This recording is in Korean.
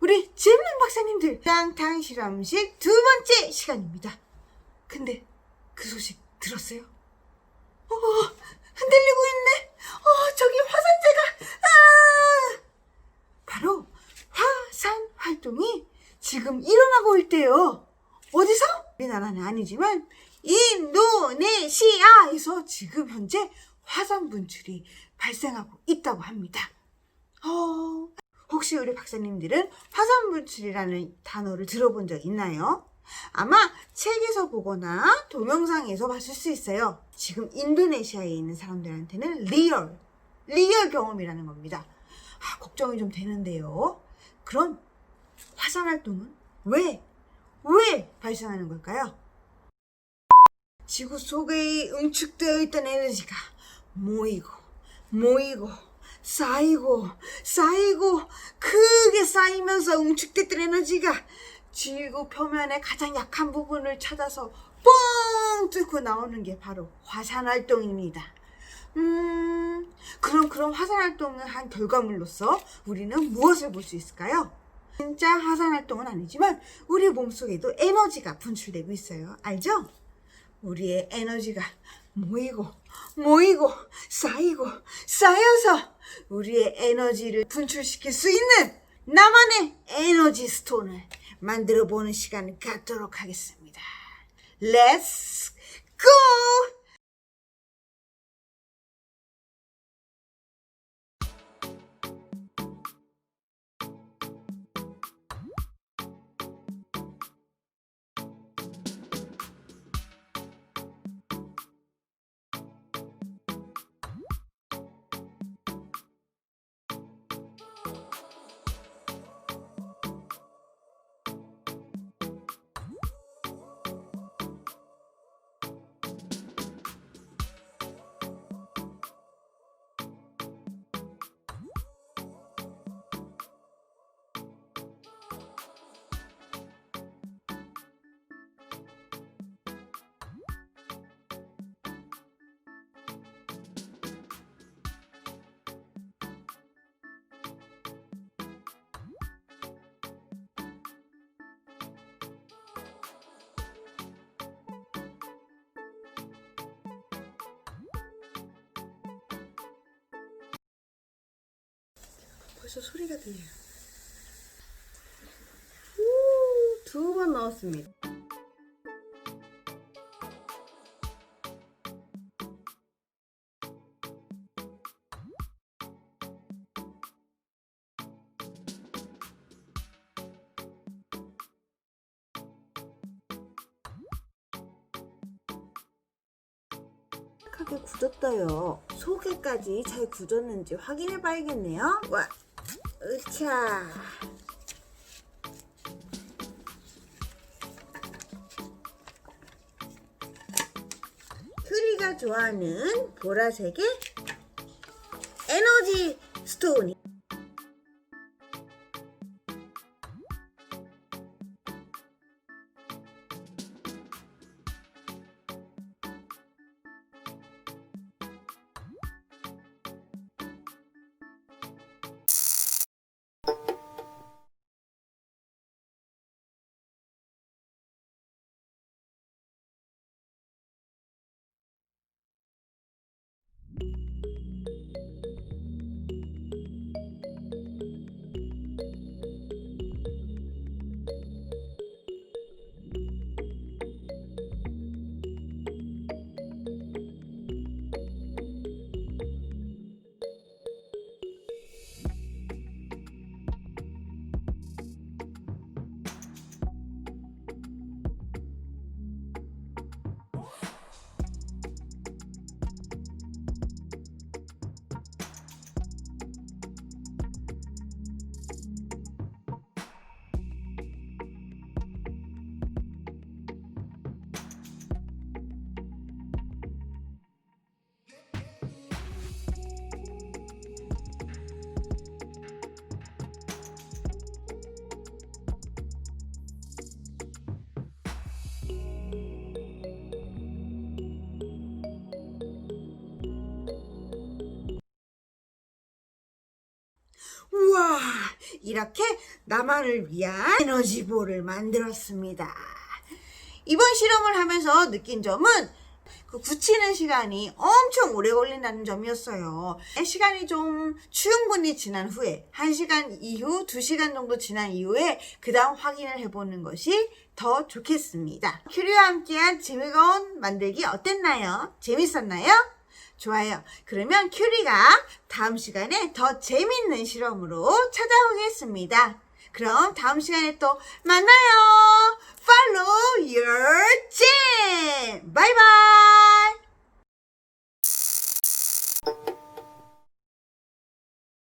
우리 재밌는 박사님들 탕탕 실험실 두 번째 시간입니다. 근데 그 소식 들었어요? 흔들리고 있네. 저기 화산재가 바로 화산 활동이 지금 일어나고 있대요. 어디서? 우리나라는 아니지만 인도네시아에서 지금 현재 화산 분출이 발생하고 있다고 합니다. 혹시 우리 박사님들은 화산 분출이라는 단어를 들어본 적 있나요? 아마 책에서 보거나 동영상에서 봤을 수 있어요. 지금 인도네시아에 있는 사람들한테는 리얼 경험이라는 겁니다. 걱정이 좀 되는데요. 그럼 화산 활동은 왜 발생하는 걸까요? 지구 속에 응축되어 있던 에너지가 모이고 쌓이고 크게 쌓이면서 응축됐던 에너지가 지구 표면의 가장 약한 부분을 찾아서 뻥 뚫고 나오는 게 바로 화산 활동입니다. 그럼 화산 활동을 한 결과물로서 우리는 무엇을 볼 수 있을까요? 진짜 화산 활동은 아니지만 우리 몸속에도 에너지가 분출되고 있어요. 알죠? 우리의 에너지가 모이고 쌓여서 우리의 에너지를 분출시킬 수 있는 나만의 에너지 스톤을 만들어 보는 시간을 갖도록 하겠습니다. Let's go! 벌써 소리가 들려요. 두 번 넣었습니다. 하게 굳었어요. 속에까지 잘 굳었는지 확인해 봐야겠네요. 와, 으차. 큐리가 좋아하는 보라색의 에너지 스톤이 이렇게 나만을 위한 에너지볼을 만들었습니다. 이번 실험을 하면서 느낀 점은 그 굳히는 시간이 엄청 오래 걸린다는 점이었어요. 시간이 좀 충분히 지난 후에 1시간 이후 2시간 정도 지난 이후에 그 다음 확인을 해보는 것이 더 좋겠습니다. 큐리와 함께한 재미있는 만들기 어땠나요? 재밌었나요? 좋아요. 그러면 큐리가 다음 시간에 더 재밌는 실험으로 찾아오겠습니다. 그럼 다음 시간에 또 만나요. Follow your jam. Bye bye.